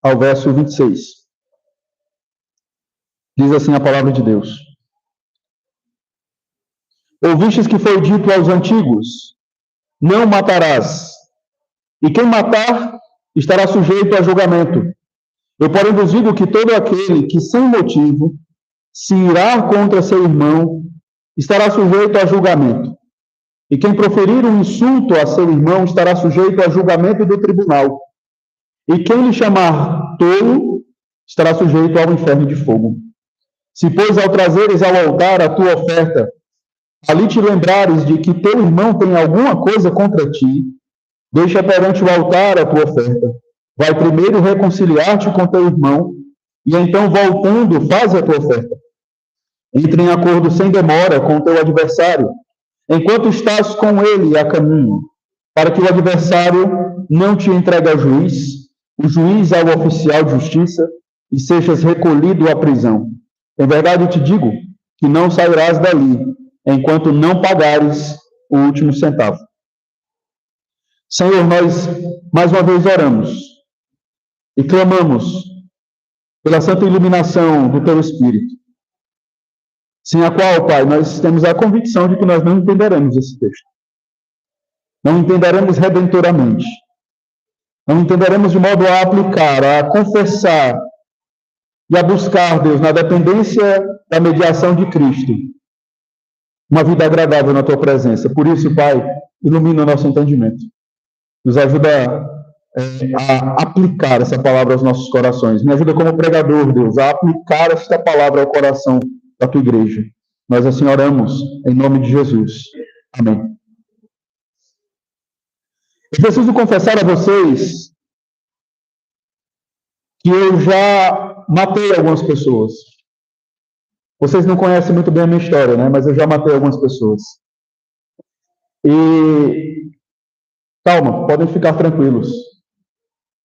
ao verso 26. Diz assim a palavra de Deus: Ouvistes que foi dito aos antigos: não matarás, e quem matar estará sujeito a julgamento. Eu, porém, vos digo que todo aquele que sem motivo se irá contra seu irmão estará sujeito a julgamento. E quem proferir um insulto a seu irmão estará sujeito a julgamento do tribunal. E quem lhe chamar tolo estará sujeito ao inferno de fogo. Se, pois, ao trazeres ao altar a tua oferta, ali te lembrares de que teu irmão tem alguma coisa contra ti, deixa perante o altar a tua oferta. Vai primeiro reconciliar-te com teu irmão, e então, voltando, faz a tua oferta. Entre em acordo sem demora com teu adversário, enquanto estás com ele a caminho, para que o adversário não te entregue ao juiz, o juiz ao oficial de justiça, e sejas recolhido à prisão. Em verdade eu te digo que não sairás dali, enquanto não pagares o último centavo. Senhor, nós mais uma vez oramos e clamamos pela santa iluminação do teu Espírito, sem a qual, Pai, nós temos a convicção de que nós não entenderemos esse texto. Não entenderemos redentoramente. Não entenderemos de modo a aplicar, a confessar e a buscar, Deus, na dependência da mediação de Cristo, uma vida agradável na tua presença. Por isso, Pai, ilumina o nosso entendimento. Nos ajuda a aplicar essa palavra aos nossos corações. Me ajuda como pregador, Deus, a aplicar esta palavra ao coração da tua igreja. Nós assim oramos em nome de Jesus. Amém. Eu preciso confessar a vocês que eu já matei algumas pessoas. Vocês não conhecem muito bem a minha história, né? Mas eu já matei algumas pessoas. E calma, podem ficar tranquilos.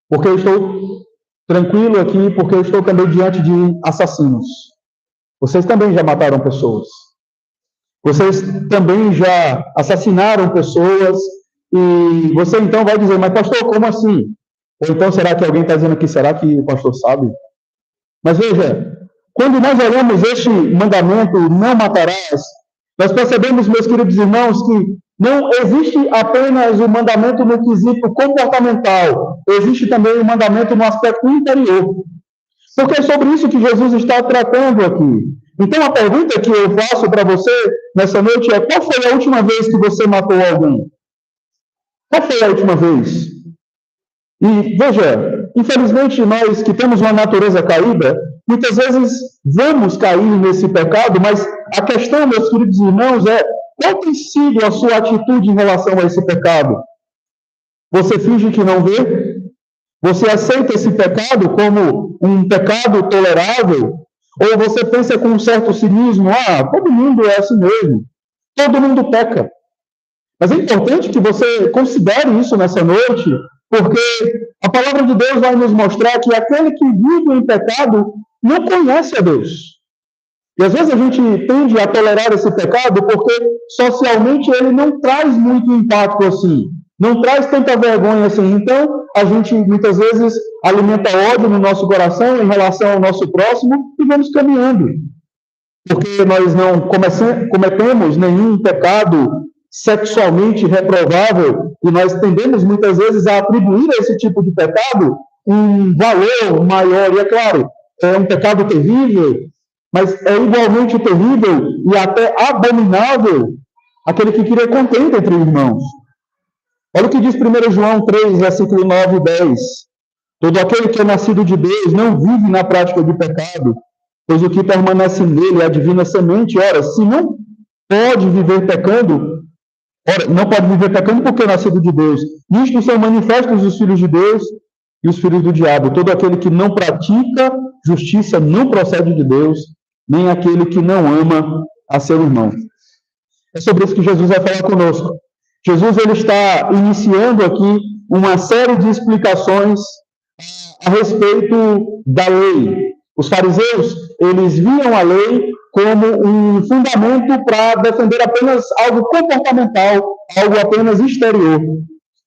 Porque eu estou tranquilo aqui, porque eu estou também diante de assassinos. Vocês também já mataram pessoas. Vocês também já assassinaram pessoas. E você então vai dizer, mas pastor, como assim? Ou então será que alguém está dizendo aqui, será que o pastor sabe? Mas veja, quando nós olhamos este mandamento, não matarás, nós percebemos, meus queridos irmãos, que não existe apenas o mandamento no quesito comportamental, existe também o mandamento no aspecto interior. Porque é sobre isso que Jesus está tratando aqui. Então a pergunta que eu faço para você nessa noite é: qual foi a última vez que você matou alguém? Qual foi a última vez? E veja, infelizmente nós que temos uma natureza caída, muitas vezes vamos cair nesse pecado, mas a questão, meus queridos irmãos, é qual tem sido a sua atitude em relação a esse pecado? Você finge que não vê? Você aceita esse pecado como um pecado tolerável? Ou você pensa com um certo cinismo, todo mundo é assim mesmo, todo mundo peca. Mas é importante que você considere isso nessa noite, porque a palavra de Deus vai nos mostrar que aquele que vive em pecado não conhece a Deus. E às vezes a gente tende a tolerar esse pecado porque socialmente ele não traz muito impacto assim, não traz tanta vergonha assim. Então, a gente muitas vezes alimenta ódio no nosso coração em relação ao nosso próximo e vamos caminhando. Porque nós não cometemos nenhum pecado sexualmente reprovável, e nós tendemos muitas vezes a atribuir a esse tipo de pecado um valor maior, e é claro, é um pecado terrível, mas é igualmente terrível e até abominável aquele que cria contenda entre irmãos. Olha o que diz 1 João 3, versículo 9 e 10. Todo aquele que é nascido de Deus não vive na prática de pecado, pois o que permanece nele é a divina semente. Ora, se não pode viver pecando, porque é nascido de Deus. Nisto são manifestos os filhos de Deus e os filhos do diabo. Todo aquele que não pratica justiça não procede de Deus, nem aquele que não ama a seu irmão. É sobre isso que Jesus vai falar conosco. Jesus ele está iniciando aqui uma série de explicações a respeito da lei. Os fariseus, eles viam a lei como um fundamento para defender apenas algo comportamental, algo apenas exterior.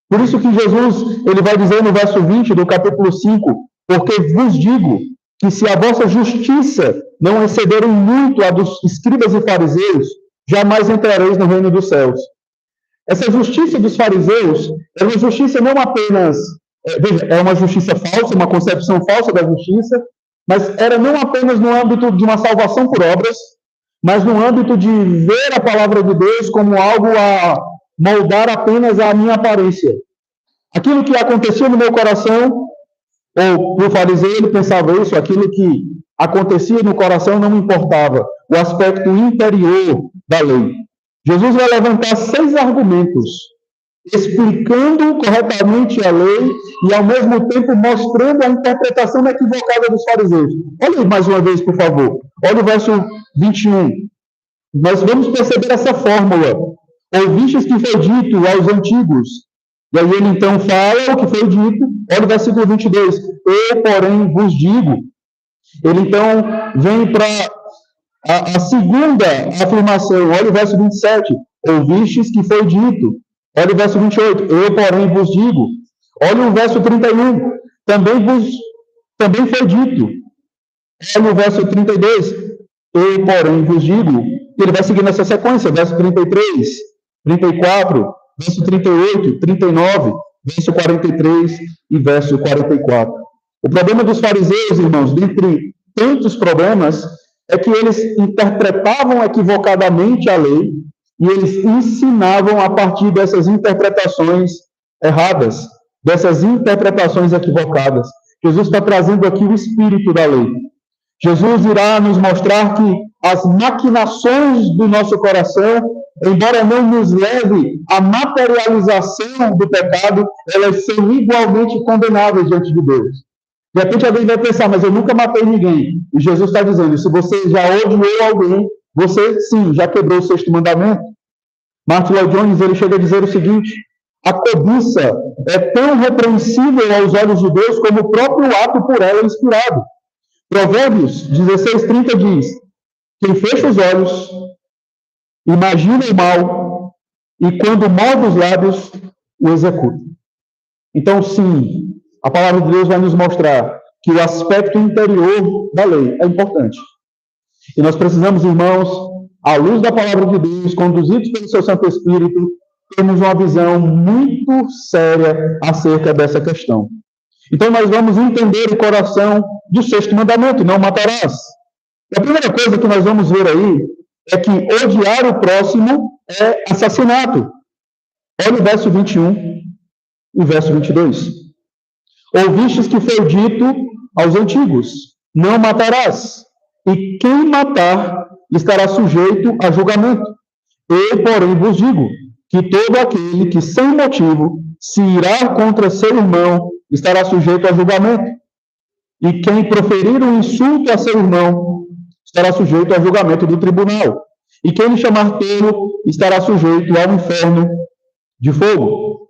Por isso que Jesus ele vai dizer no verso 20 do capítulo 5, Porque vos digo que se a vossa justiça não exceder em muito a dos escribas e fariseus, jamais entrareis no reino dos céus. Essa justiça dos fariseus é uma justiça não apenas, é uma justiça falsa, uma concepção falsa da justiça, mas era não apenas no âmbito de uma salvação por obras, mas no âmbito de ver a palavra de Deus como algo a moldar apenas a minha aparência. Aquilo que acontecia no meu coração, ou para o fariseu ele pensava isso, aquilo que acontecia no coração não importava, o aspecto interior da lei. Jesus vai levantar 6 argumentos, explicando corretamente a lei e, ao mesmo tempo, mostrando a interpretação equivocada dos fariseus. Olha mais uma vez, por favor. Olha o verso 21. Nós vamos perceber essa fórmula. Ouvistes que foi dito aos antigos. E aí ele, então, fala o que foi dito. Olha o versículo 22. Eu, porém, vos digo. Ele, então, vem para a segunda afirmação. Olha o verso 27. Ouvistes que foi dito. Olha o verso 28. Eu, porém, vos digo. Olha o verso 31. Também foi dito. Olha o verso 32. Eu, porém, vos digo. Ele vai seguir nessa sequência. Verso 33, 34, verso 38, 39, verso 43 e verso 44. O problema dos fariseus, irmãos, dentre tantos problemas, é que eles interpretavam equivocadamente a lei e eles ensinavam a partir dessas interpretações erradas, dessas interpretações equivocadas. Jesus está trazendo aqui o espírito da lei. Jesus irá nos mostrar que as maquinações do nosso coração, embora não nos leve à materialização do pecado, elas são igualmente condenáveis diante de Deus. De repente alguém vai pensar, mas eu nunca matei ninguém. E Jesus está dizendo, se você já odiou alguém, você, sim, já quebrou o 6º mandamento. Martin Lloyd Jones, ele chega a dizer o seguinte, a cobiça é tão repreensível aos olhos de Deus como o próprio ato por ela inspirado. Provérbios 16:30 diz, quem fecha os olhos, imagina o mal, e quando move os lábios, o executa. Então, sim, a palavra de Deus vai nos mostrar que o aspecto interior da lei é importante. E nós precisamos, irmãos, à luz da palavra de Deus, conduzidos pelo seu Santo Espírito, termos uma visão muito séria acerca dessa questão. Então, nós vamos entender o coração do 6º mandamento, não matarás. E a primeira coisa que nós vamos ver aí é que odiar o próximo é assassinato. Olha o verso 21 e o verso 22. Ouvistes que foi dito aos antigos, não matarás, e quem matar estará sujeito a julgamento. Eu, porém, vos digo que todo aquele que sem motivo se irá contra seu irmão estará sujeito a julgamento. E quem proferir um insulto a seu irmão estará sujeito a julgamento do tribunal. E quem lhe chamar tolo estará sujeito ao inferno de fogo.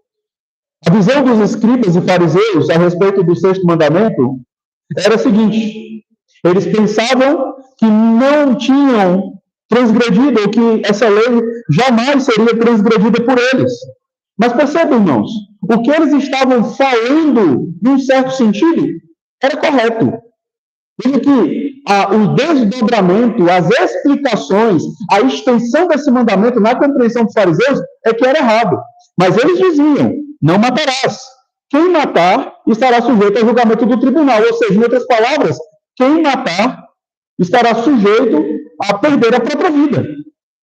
A visão dos escribas e fariseus a respeito do 6º mandamento era a seguinte: eles pensavam que não tinham transgredido, ou que essa lei jamais seria transgredida por eles. Mas percebam, irmãos, o que eles estavam falando, num certo sentido, era correto. Veja que o desdobramento, as explicações, a extensão desse mandamento na compreensão dos fariseus é que era errado. Mas eles diziam, não matarás. Quem matar estará sujeito ao julgamento do tribunal. Ou seja, em outras palavras, quem matar estará sujeito a perder a própria vida.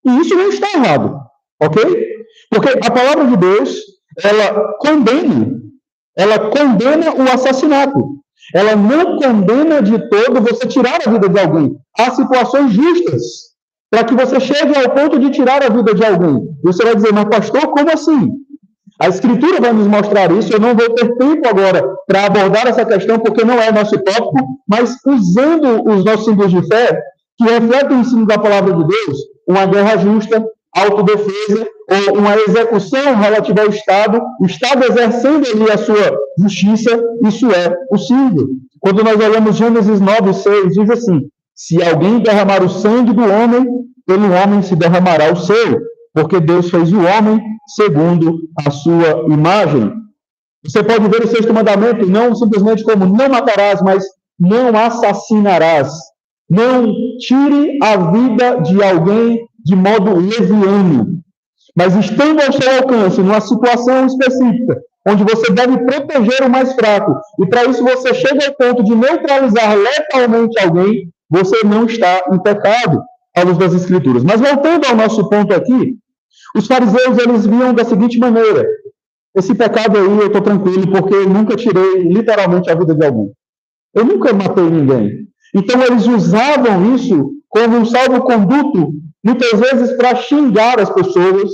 E isso não está errado, ok? Porque a palavra de Deus, ela condena o assassinato. Ela não condena de todo você tirar a vida de alguém. Há situações justas para que você chegue ao ponto de tirar a vida de alguém. Você vai dizer, mas pastor, como assim? A Escritura vai nos mostrar isso. Eu não vou ter tempo agora para abordar essa questão, porque não é nosso tópico, mas usando os nossos símbolos de fé, que refletem o ensino da palavra de Deus, uma guerra justa, autodefesa, ou uma execução relativa ao Estado, o Estado exercendo ali a sua justiça, isso é o símbolo. Quando nós olhamos Gênesis 9:6, diz assim, se alguém derramar o sangue do homem, pelo homem se derramará o seu, porque Deus fez o homem segundo a sua imagem. Você pode ver o sexto mandamento não simplesmente como não matarás, mas não assassinarás. Não tire a vida de alguém de modo leviano, mas estando ao seu alcance, numa situação específica, onde você deve proteger o mais fraco, e para isso você chega ao ponto de neutralizar letalmente alguém, você não está em pecado, à luz das Escrituras. Mas voltando ao nosso ponto aqui, os fariseus, eles viam da seguinte maneira: esse pecado aí eu estou tranquilo, porque eu nunca tirei literalmente a vida de alguém. Eu nunca matei ninguém. Então eles usavam isso como um salvo-conduto, muitas vezes para xingar as pessoas,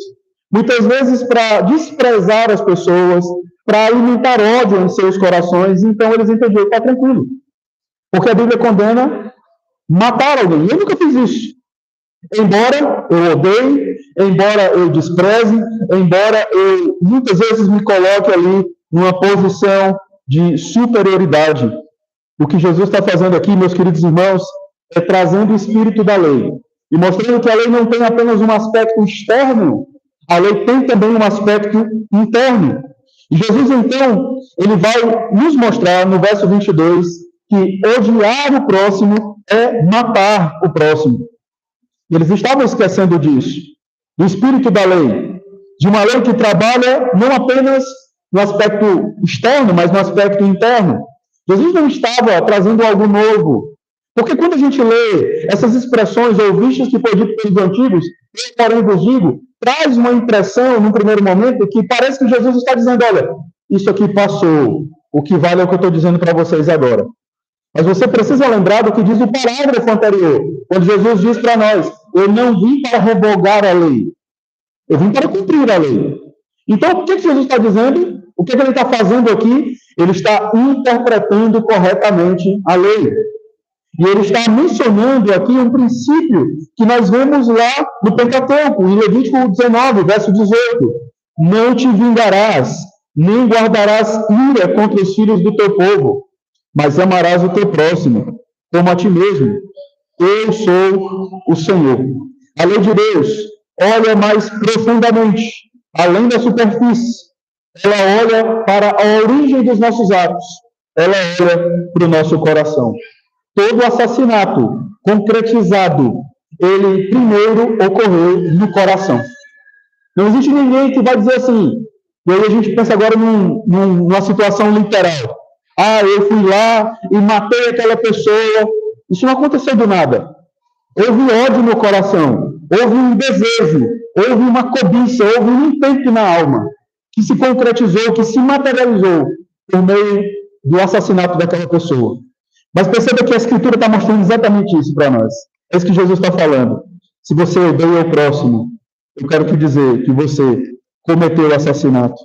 muitas vezes para desprezar as pessoas, para alimentar ódio em seus corações. Então eles entendiam: está tranquilo, porque a Bíblia condena matar alguém. Eu nunca fiz isso. Embora eu odeie, embora eu despreze, embora eu muitas vezes me coloque ali numa posição de superioridade. O que Jesus está fazendo aqui, meus queridos irmãos, é trazendo o espírito da lei e mostrando que a lei não tem apenas um aspecto externo, a lei tem também um aspecto interno. E Jesus, então, ele vai nos mostrar no verso 22 que odiar o próximo é matar o próximo. Eles estavam esquecendo disso, do espírito da lei, de uma lei que trabalha não apenas no aspecto externo, mas no aspecto interno. Jesus não estava trazendo algo novo, porque quando a gente lê essas expressões ou vistas que foi dito pelos antigos, eu, porém, vos digo, traz uma impressão, num primeiro momento, que parece que Jesus está dizendo: olha, isso aqui passou, o que vale é o que eu estou dizendo para vocês agora. Mas você precisa lembrar do que diz o parágrafo anterior, quando Jesus diz para nós: eu não vim para revogar a lei, eu vim para cumprir a lei. Então, o que Jesus está dizendo? O que ele está fazendo aqui? Ele está interpretando corretamente a lei. E ele está mencionando aqui um princípio que nós vemos lá no Pentateuco, em Levítico 19, verso 18. Não te vingarás, nem guardarás ira contra os filhos do teu povo, mas amarás o teu próximo, como a ti mesmo. Eu sou o Senhor. A lei de Deus olha mais profundamente, além da superfície. Ela olha para a origem dos nossos atos. Ela olha para o nosso coração. Todo assassinato concretizado, ele primeiro ocorreu no coração. Não existe ninguém que vai dizer assim, e aí a gente pensa agora numa situação literal. Ah, eu fui lá e matei aquela pessoa. Isso não aconteceu do nada. Houve ódio no coração, houve um desejo, houve uma cobiça, houve um intento na alma, que se concretizou, que se materializou por meio do assassinato daquela pessoa. Mas perceba que a Escritura está mostrando exatamente isso para nós. É isso que Jesus está falando. Se você odeia o próximo, eu quero te dizer que você cometeu o assassinato.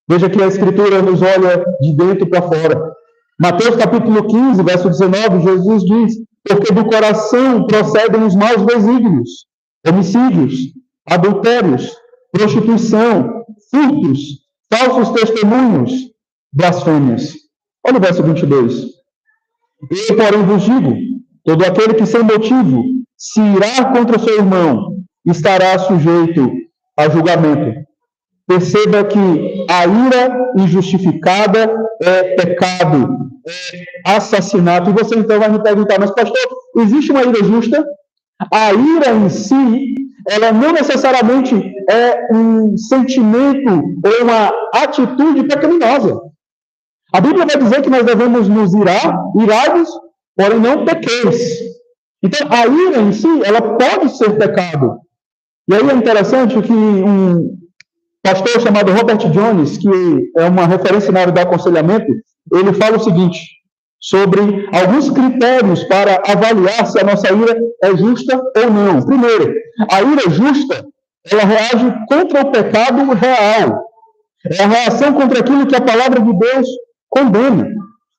Veja que a Escritura nos olha de dentro para fora. Mateus capítulo 15, verso 19, Jesus diz: porque do coração procedem os maus desígnios, homicídios, adultérios, prostituição, furtos, falsos testemunhos, blasfêmias. Olha o verso 22. Eu, porém, vos digo, todo aquele que sem motivo se irá contra seu irmão estará sujeito a julgamento. Perceba que a ira injustificada é pecado, é assassinato. E você então vai me perguntar: mas pastor, existe uma ira justa? A ira em si, ela não necessariamente é um sentimento ou uma atitude pecaminosa. A Bíblia vai dizer que nós devemos nos irados, porém não pequeis. Então, a ira em si, ela pode ser pecado. E aí é interessante que um pastor chamado Robert Jones, que é uma referência na área do aconselhamento, ele fala o seguinte, sobre alguns critérios para avaliar se a nossa ira é justa ou não. Primeiro, a ira justa, ela reage contra o pecado real. É a reação contra aquilo que a palavra de Deus condena.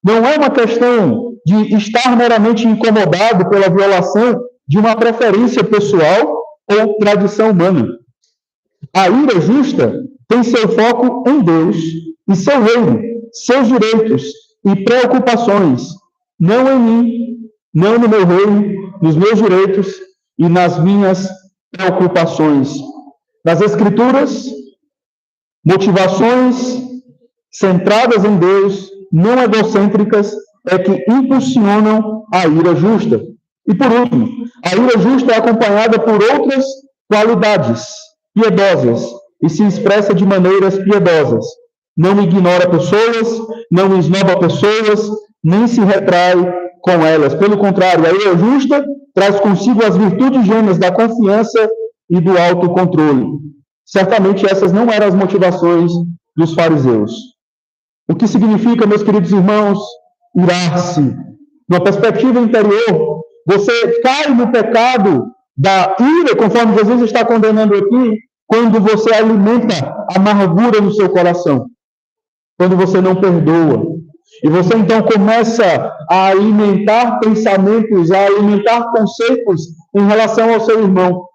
Não é uma questão de estar meramente incomodado pela violação de uma preferência pessoal ou tradição humana. A ira justa tem seu foco em Deus e seu reino, seus direitos e preocupações, não em mim, não no meu reino, nos meus direitos e nas minhas preocupações. Nas Escrituras, motivações, centradas em Deus, não egocêntricas, é que impulsionam a ira justa. E por último, a ira justa é acompanhada por outras qualidades piedosas e se expressa de maneiras piedosas. Não ignora pessoas, não esnoba pessoas, nem se retrai com elas. Pelo contrário, a ira justa traz consigo as virtudes gêmeas da confiança e do autocontrole. Certamente essas não eram as motivações dos fariseus. O que significa, meus queridos irmãos, irar-se? Numa perspectiva interior, você cai no pecado da ira, conforme Jesus está condenando aqui, quando você alimenta amargura no seu coração, quando você não perdoa. E você então começa a alimentar pensamentos, a alimentar conceitos em relação ao seu irmão.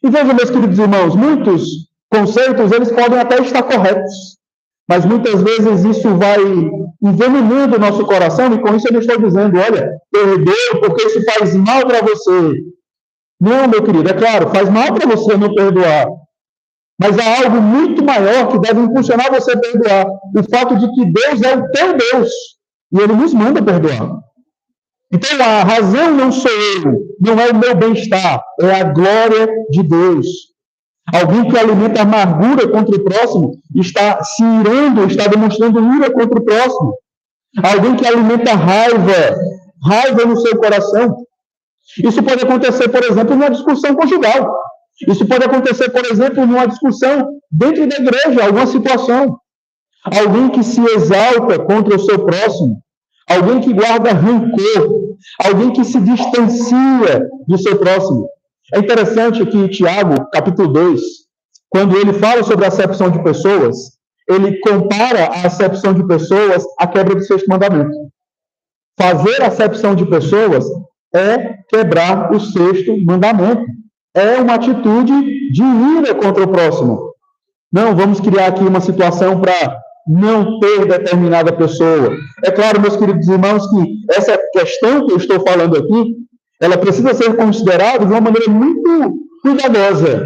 E veja, meus queridos irmãos, muitos conceitos, eles podem até estar corretos, mas muitas vezes isso vai envenenando o nosso coração, e com isso eu não estou dizendo, olha, perdoe porque isso faz mal para você. Não, meu querido, é claro, faz mal para você não perdoar. Mas há algo muito maior que deve impulsionar você a perdoar. O fato de que Deus é o teu Deus, e Ele nos manda perdoar. Então, a razão não sou eu, não é o meu bem-estar, é a glória de Deus. Alguém que alimenta amargura contra o próximo está se irando, está demonstrando ira contra o próximo. Alguém que alimenta raiva no seu coração. Isso pode acontecer, por exemplo, numa discussão conjugal. Isso pode acontecer, por exemplo, numa discussão dentro da igreja, alguma situação. Alguém que se exalta contra o seu próximo. Alguém que guarda rancor. Alguém que se distancia do seu próximo. É interessante que Tiago, capítulo 2, quando ele fala sobre a acepção de pessoas, ele compara a acepção de pessoas à quebra do sexto mandamento. Fazer acepção de pessoas é quebrar o sexto mandamento. É uma atitude de ira contra o próximo. Não, vamos criar aqui uma situação para não ter determinada pessoa. É claro, meus queridos irmãos, que essa questão que eu estou falando aqui, ela precisa ser considerada de uma maneira muito cuidadosa.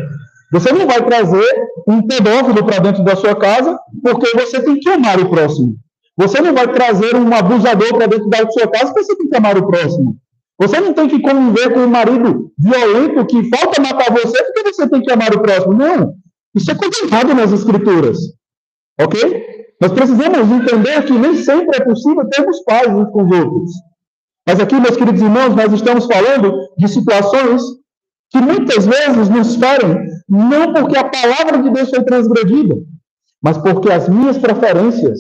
Você não vai trazer um pedófilo para dentro da sua casa porque você tem que amar o próximo. Você não vai trazer um abusador para dentro da sua casa porque você tem que amar o próximo. Você não tem que conviver com um marido violento que falta matar você porque você tem que amar o próximo. Não. Isso é condenado nas Escrituras. Ok? Nós precisamos entender que nem sempre é possível termos paz uns com os outros. Mas aqui, meus queridos irmãos, nós estamos falando de situações que muitas vezes nos ferem, não porque a palavra de Deus foi transgredida, mas porque as minhas preferências,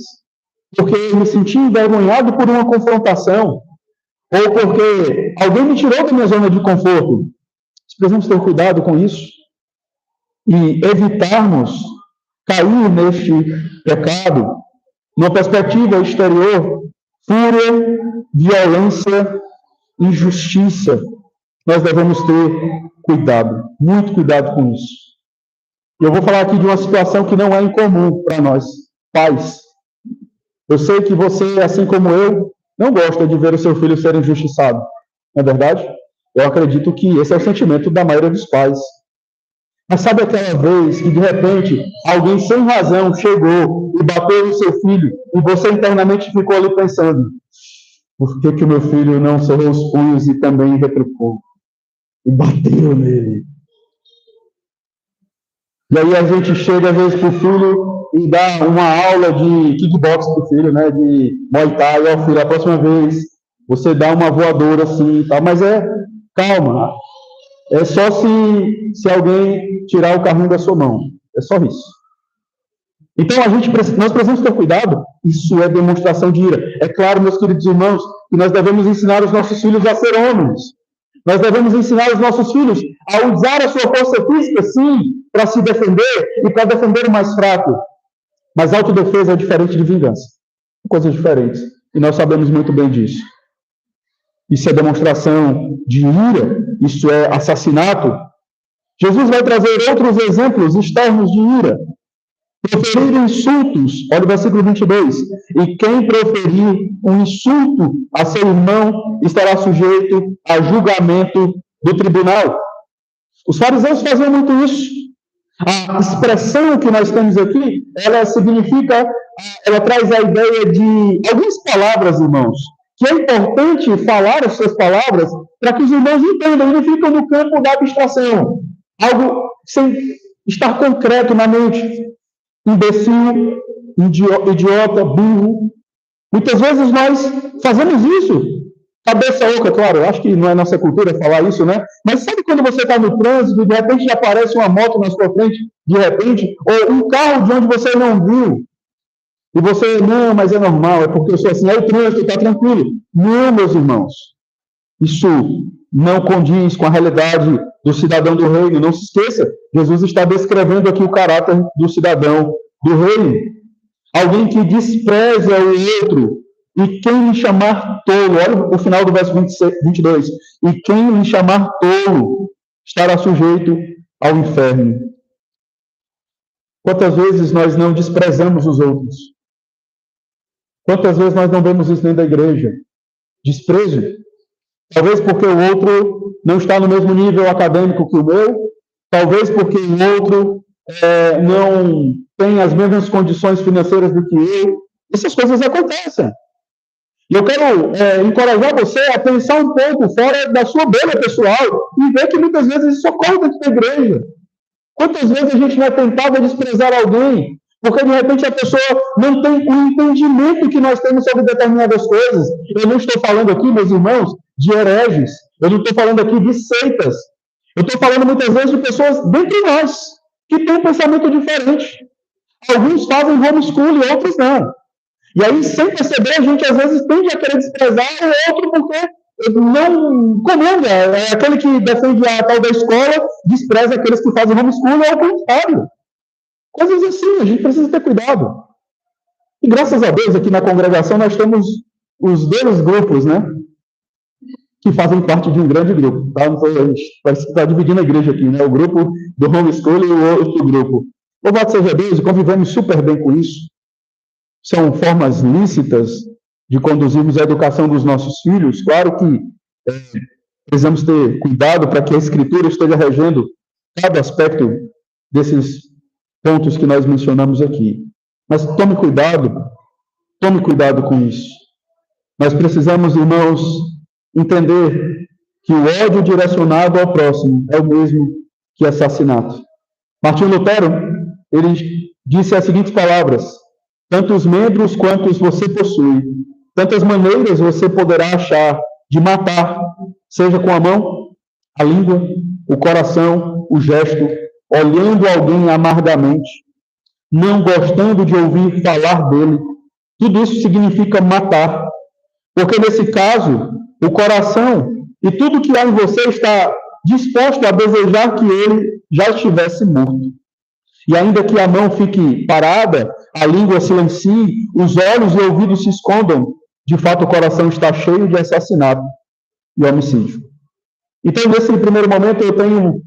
porque eu me senti envergonhado por uma confrontação, ou porque alguém me tirou da minha zona de conforto. Nós precisamos ter cuidado com isso e evitarmos cair neste pecado, numa perspectiva exterior, fúria, violência, injustiça. Nós devemos ter cuidado, muito cuidado com isso. Eu vou falar aqui de uma situação que não é incomum para nós, pais. Eu sei que você, assim como eu, não gosta de ver o seu filho ser injustiçado. Não é verdade? Eu acredito que esse é o sentimento da maioria dos pais. Mas sabe aquela vez que, de repente, alguém sem razão chegou e bateu no seu filho e você internamente ficou ali pensando: por que o meu filho não cerrou os punhos e também retrucou? E bateu nele. E aí a gente chega, às vezes, para o filho e dá uma aula de kickbox para o filho, né? De Muay Thai. Ó, filho, a próxima vez você dá uma voadora assim e tal. Mas calma. É só se alguém tirar o carrinho da sua mão. É só isso. Então, nós precisamos ter cuidado. Isso é demonstração de ira. É claro, meus queridos irmãos, que nós devemos ensinar os nossos filhos a ser homens. Nós devemos ensinar os nossos filhos a usar a sua força física, sim, para se defender e para defender o mais fraco. Mas autodefesa é diferente de vingança. São coisas diferentes. E nós sabemos muito bem disso. Isso é demonstração de ira. Isso é assassinato. Jesus vai trazer outros exemplos externos de ira. Proferir insultos, olha o versículo 22, e quem proferir um insulto a seu irmão estará sujeito a julgamento do tribunal. Os fariseus faziam muito isso. A expressão que nós temos aqui, ela traz a ideia de algumas palavras, irmãos, que é importante falar as suas palavras para que os irmãos entendam, e não ficam no campo da abstração, algo sem estar concreto na mente. Imbecil, idiota, burro. Muitas vezes nós fazemos isso. Cabeça oca, claro, eu acho que não é nossa cultura falar isso, né? Mas sabe quando você está no trânsito e de repente já aparece uma moto na sua frente, de repente, ou um carro de onde você não viu, e você, não, mas é normal, é porque eu sou assim, é o trânsito, está tranquilo. Não, meus irmãos, isso não condiz com a realidade do cidadão do reino. Não se esqueça, Jesus está descrevendo aqui o caráter do cidadão do reino. Alguém que despreza o outro, e quem lhe chamar tolo, olha o final do verso 22, e quem lhe chamar tolo estará sujeito ao inferno. Quantas vezes nós não desprezamos os outros? Quantas vezes nós não vemos isso dentro da igreja? Desprezo. Talvez porque o outro não está no mesmo nível acadêmico que o meu, talvez porque o outro não tem as mesmas condições financeiras do que eu. Essas coisas acontecem. E eu quero encorajar você a pensar um pouco fora da sua bolha pessoal e ver que muitas vezes isso ocorre dentro da igreja. Quantas vezes a gente não é tentado a desprezar alguém, porque de repente a pessoa não tem o entendimento que nós temos sobre determinadas coisas. Eu não estou falando aqui, meus irmãos, de hereges. Eu não estou falando aqui de seitas. Eu estou falando muitas vezes de pessoas dentre nós, que têm um pensamento diferente. Alguns fazem homeschooling, outros não. E aí, sem perceber, a gente às vezes tende a querer desprezar o outro porque não comanda. É aquele que defende a tal da escola, despreza aqueles que fazem homeschooling, é o contrário. Coisas assim, a gente precisa ter cuidado. E graças a Deus, aqui na congregação, nós temos os dois grupos, né? Que fazem parte de um grande grupo. Tá? Parece que está dividindo a igreja aqui, né? O grupo do homeschooling e o outro grupo. Louvado seja Deus, e convivemos super bem com isso. São formas lícitas de conduzirmos a educação dos nossos filhos. Claro que precisamos ter cuidado para que a Escritura esteja regendo cada aspecto desses pontos que nós mencionamos aqui. Mas tome cuidado com isso. Nós precisamos, irmãos, entender que o ódio direcionado ao próximo é o mesmo que assassinato. Martinho Lutero, ele disse as seguintes palavras: tantos membros quantos você possui, tantas maneiras você poderá achar de matar, seja com a mão, a língua, o coração, o gesto, olhando alguém amargamente, não gostando de ouvir falar dele. Tudo isso significa matar. Porque nesse caso, o coração e tudo que há em você está disposto a desejar que ele já estivesse morto. E ainda que a mão fique parada, a língua silencie, os olhos e ouvidos se escondam, de fato o coração está cheio de assassinato e homicídio. Então, nesse primeiro momento, eu tenho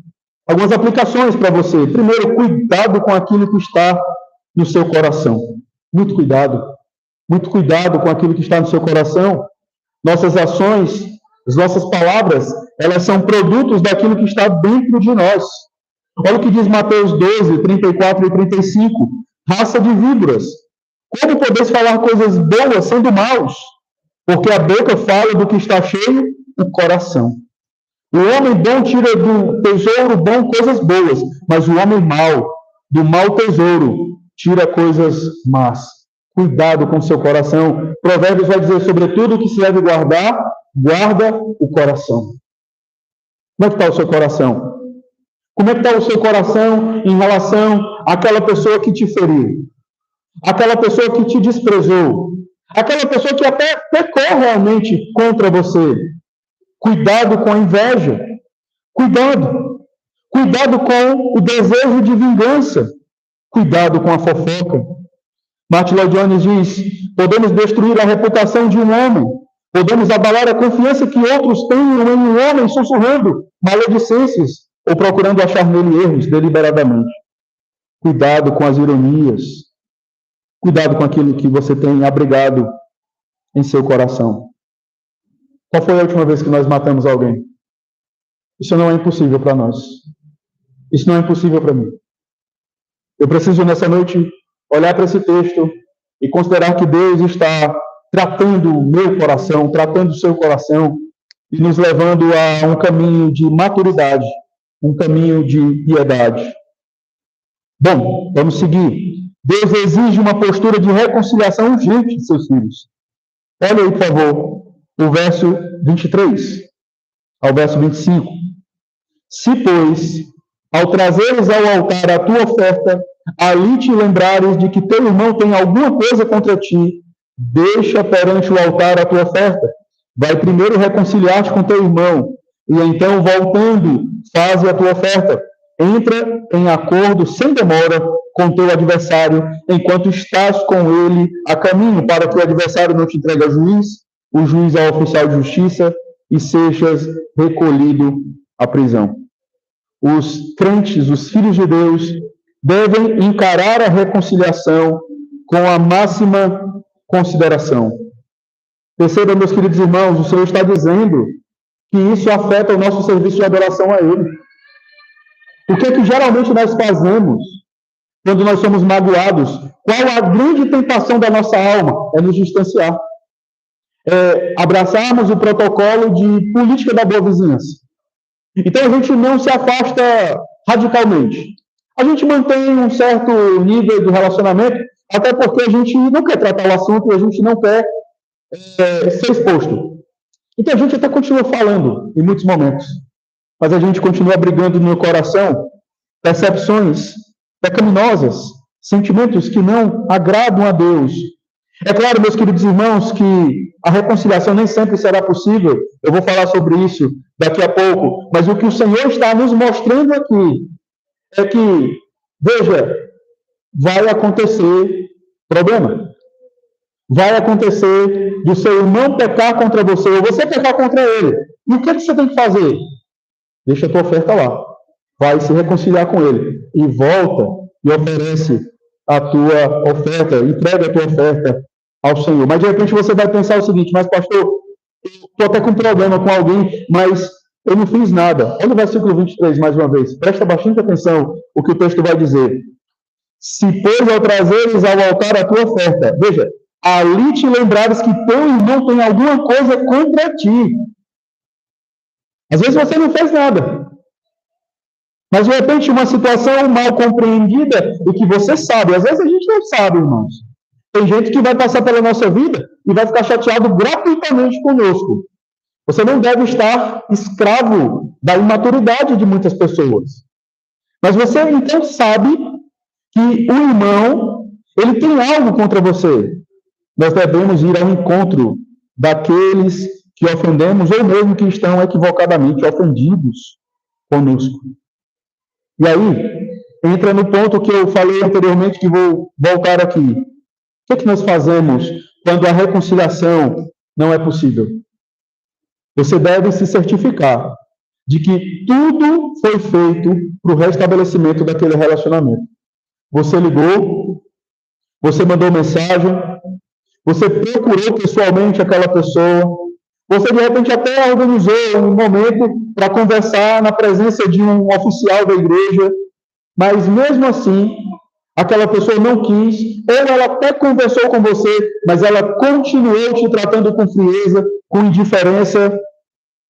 algumas aplicações para você. Primeiro, cuidado com aquilo que está no seu coração. Muito cuidado. Muito cuidado com aquilo que está no seu coração. Nossas ações, as nossas palavras, elas são produtos daquilo que está dentro de nós. Olha o que diz Mateus 12, 34 e 35. Raça de víboras, como podeis falar coisas boas sendo maus? Porque a boca fala do que está cheio o coração. O homem bom tira do tesouro bom coisas boas, mas o homem mau, do mau tesouro, tira coisas más. Cuidado com o seu coração. Provérbios vai dizer, sobretudo, que se deve guardar, guarda o coração. Como é que está o seu coração? Como é que está o seu coração em relação àquela pessoa que te feriu? Aquela pessoa que te desprezou? Aquela pessoa que até pecou realmente contra você? Cuidado com a inveja. Cuidado. Cuidado com o desejo de vingança. Cuidado com a fofoca. Martin Lloyd Jones diz, podemos destruir a reputação de um homem. Podemos abalar a confiança que outros tenham em um homem sussurrando maledicências ou procurando achar nele erros deliberadamente. Cuidado com as ironias. Cuidado com aquilo que você tem abrigado em seu coração. Qual foi a última vez que nós matamos alguém? Isso não é impossível para nós. Isso não é impossível para mim. Eu preciso, nessa noite, olhar para esse texto e considerar que Deus está tratando o meu coração, tratando o seu coração e nos levando a um caminho de maturidade, um caminho de piedade. Bom, vamos seguir. Deus exige uma postura de reconciliação urgente de seus filhos. Olha aí, por favor, o verso 23 ao verso 25. Se, pois, ao trazeres ao altar a tua oferta, ali te lembrares de que teu irmão tem alguma coisa contra ti, deixa perante o altar a tua oferta. Vai primeiro reconciliar-te com teu irmão, e então, voltando, faze a tua oferta. Entra em acordo sem demora com teu adversário, enquanto estás com ele a caminho, para que o adversário não te entregue ao juiz, o juiz ao oficial de justiça, e sejas recolhido à prisão. Os crentes, os filhos de Deus, devem encarar a reconciliação com a máxima consideração. Perceba, meus queridos irmãos, o Senhor está dizendo que isso afeta o nosso serviço de adoração a Ele. O que é que geralmente nós fazemos quando nós somos magoados? Qual a grande tentação da nossa alma? É nos distanciar. É abraçarmos o protocolo de política da boa vizinhança. Então a gente não se afasta radicalmente. A gente mantém um certo nível de relacionamento, até porque a gente não quer tratar o assunto e a gente não quer ser exposto. Então a gente até continua falando em muitos momentos, mas a gente continua abrigando no coração percepções pecaminosas, sentimentos que não agradam a Deus. É claro, meus queridos irmãos, que a reconciliação nem sempre será possível. Eu vou falar sobre isso daqui a pouco. Mas o que o Senhor está nos mostrando aqui é que, veja, vai acontecer problema. Vai acontecer do seu irmão pecar contra você, ou você pecar contra ele. E o que você tem que fazer? Deixa a tua oferta lá. Vai se reconciliar com ele. E volta e oferece a tua oferta, entrega a tua oferta ao Senhor. Mas de repente você vai pensar o seguinte: mas pastor, eu estou até com problema com alguém, mas eu não fiz nada. Olha o versículo 23 mais uma vez. Presta bastante atenção o que o texto vai dizer. Se, pois, ao trazeres ao altar a tua oferta, veja, ali te lembrares que teu irmão tem alguma coisa contra ti. Às vezes você não fez nada. Mas, de repente, uma situação mal compreendida e que você sabe. Às vezes a gente não sabe, irmãos. Tem gente que vai passar pela nossa vida e vai ficar chateado gratuitamente conosco. Você não deve estar escravo da imaturidade de muitas pessoas. Mas você, então, sabe que o irmão, ele tem algo contra você. Nós devemos ir ao encontro daqueles que ofendemos ou mesmo que estão equivocadamente ofendidos conosco. E aí, entra no ponto que eu falei anteriormente, que vou voltar aqui. O que é que nós fazemos quando a reconciliação não é possível? Você deve se certificar de que tudo foi feito para o restabelecimento daquele relacionamento. Você ligou, você mandou mensagem, você procurou pessoalmente aquela pessoa, você de repente até organizou um momento para conversar na presença de um oficial da igreja, mas mesmo assim, aquela pessoa não quis, ou ela até conversou com você, mas ela continuou te tratando com frieza, com indiferença.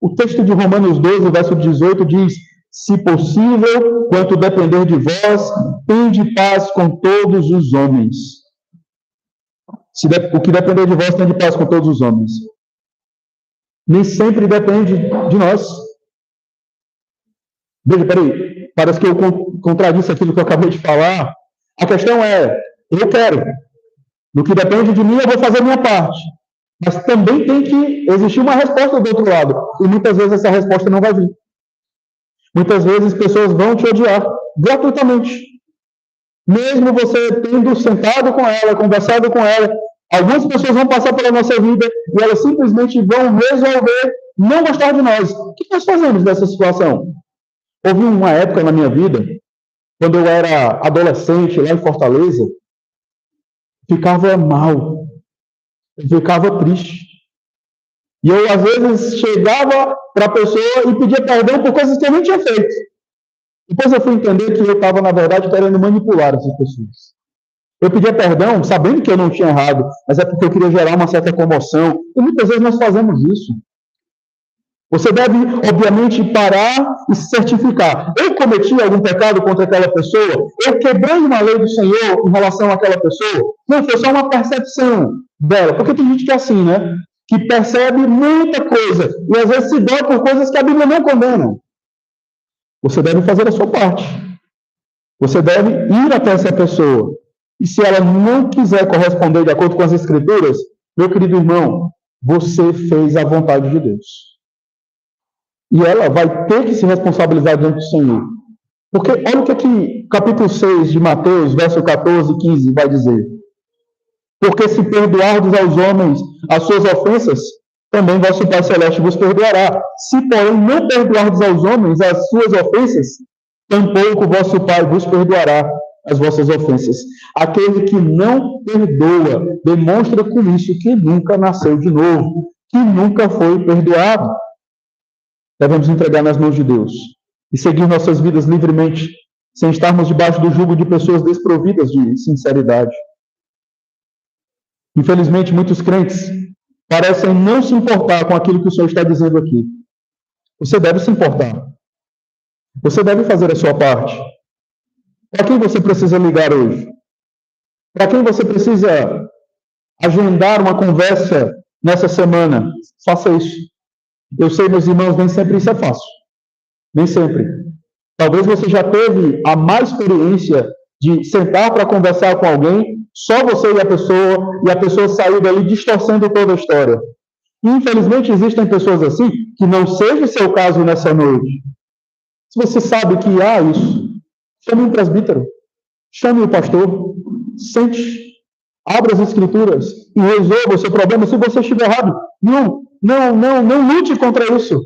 O texto de Romanos 12, verso 18, diz: se possível, quanto depender de vós, tende paz com todos os homens. O que depender de vós, tende paz com todos os homens. Nem sempre depende de nós. Veja, peraí, parece que eu contradisse aquilo que eu acabei de falar. A questão é, eu quero. No que depende de mim, eu vou fazer a minha parte. Mas também tem que existir uma resposta do outro lado. E muitas vezes essa resposta não vai vir. Muitas vezes pessoas vão te odiar gratuitamente. Mesmo você tendo sentado com ela, conversado com ela, algumas pessoas vão passar pela nossa vida e elas simplesmente vão resolver não gostar de nós. O que nós fazemos nessa situação? Houve uma época na minha vida, quando eu era adolescente, lá em Fortaleza, ficava mal, eu ficava triste. E eu, às vezes, chegava para a pessoa e pedia perdão por coisas que eu nem tinha feito. Depois eu fui entender que eu estava, na verdade, querendo manipular essas pessoas. Eu pedia perdão, sabendo que eu não tinha errado, mas é porque eu queria gerar uma certa comoção. E muitas vezes nós fazemos isso. Você deve, obviamente, parar e se certificar. Eu cometi algum pecado contra aquela pessoa? Eu quebrei uma lei do Senhor em relação àquela pessoa? Não, foi só uma percepção dela. Porque tem gente que é assim, né? Que percebe muita coisa e às vezes se dói por coisas que a Bíblia não condena. Você deve fazer a sua parte. Você deve ir até essa pessoa. E se ela não quiser corresponder de acordo com as Escrituras, meu querido irmão, você fez a vontade de Deus. E ela vai ter que se responsabilizar diante do Senhor. Porque olha o que aqui, capítulo 6 de Mateus, verso 14 e 15, vai dizer. Porque se perdoardes aos homens as suas ofensas, também vosso Pai Celeste vos perdoará. Se, porém, não perdoardes aos homens as suas ofensas, tampouco vosso Pai vos perdoará as vossas ofensas. Aquele que não perdoa, demonstra com isso que nunca nasceu de novo, que nunca foi perdoado. Devemos entregar nas mãos de Deus e seguir nossas vidas livremente, sem estarmos debaixo do jugo de pessoas desprovidas de sinceridade. Infelizmente, muitos crentes parecem não se importar com aquilo que o Senhor está dizendo aqui. Você deve se importar. Você deve fazer a sua parte. Para quem você precisa ligar hoje? Para quem você precisa agendar uma conversa nessa semana? Faça isso. Eu sei, meus irmãos, nem sempre isso é fácil. Nem sempre. Talvez você já teve a má experiência de sentar para conversar com alguém, só você e a pessoa saiu dali distorcendo toda a história. E, infelizmente, existem pessoas assim, que não seja o seu caso nessa noite. Se você sabe que há isso, chame um presbítero, chame o pastor, sente, abra as escrituras e resolva o seu problema. Se você estiver errado, não lute contra isso.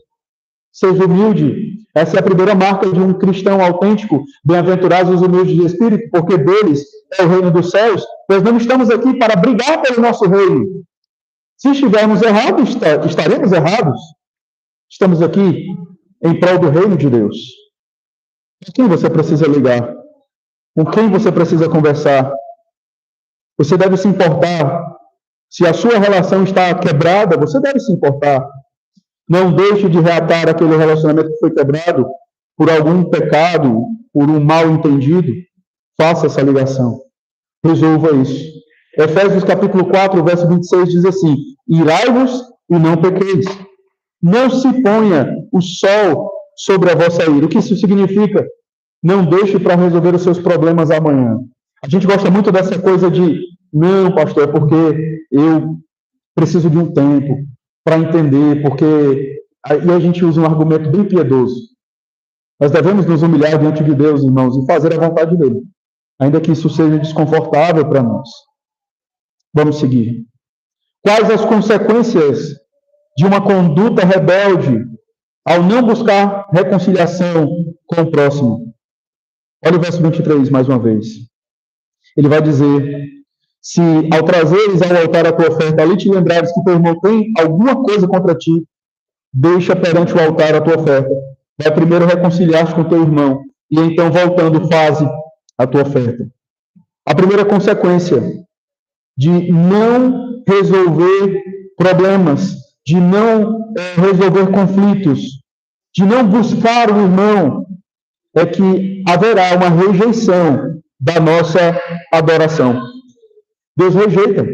Seja humilde. Essa é a primeira marca de um cristão autêntico. Bem-aventurados os humildes de espírito, porque deles é o reino dos céus. Nós não estamos aqui para brigar pelo nosso reino. Se estivermos errados, estaremos errados. Estamos aqui em prol do reino de Deus. Com quem você precisa ligar? Com quem você precisa conversar? Você deve se importar. Se a sua relação está quebrada, você deve se importar. Não deixe de reatar aquele relacionamento que foi quebrado por algum pecado, por um mal entendido. Faça essa ligação. Resolva isso. Efésios capítulo 4, verso 26 diz assim: irai-vos e não pequeis. Não se ponha o sol sobre a vossa ira. O que isso significa? Não deixe para resolver os seus problemas amanhã. A gente gosta muito dessa coisa de, não, pastor, é porque eu preciso de um tempo para entender, porque aí a gente usa um argumento bem piedoso. Nós devemos nos humilhar diante de Deus, irmãos, e fazer a vontade dele, ainda que isso seja desconfortável para nós. Vamos seguir. Quais as consequências de uma conduta rebelde ao não buscar reconciliação com o próximo? Olha o verso 23 mais uma vez. Ele vai dizer: se ao trazeres ao altar a tua oferta, ali te lembrares que teu irmão tem alguma coisa contra ti, deixa perante o altar a tua oferta. Vai primeiro reconciliar-te com teu irmão, e então, voltando, faze a tua oferta. A primeira consequência de não resolver problemas, de não resolver conflitos, de não buscar o irmão, é que haverá uma rejeição da nossa adoração. Deus rejeita.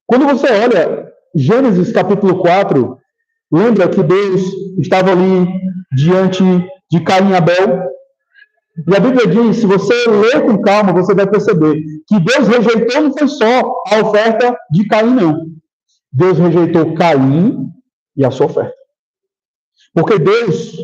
Quando você olha Gênesis capítulo 4, lembra que Deus estava ali diante de Caim e Abel? E a Bíblia diz, se você ler com calma, você vai perceber que Deus rejeitou não foi só a oferta de Caim, não. Deus rejeitou Caim e a sua oferta. Porque Deus,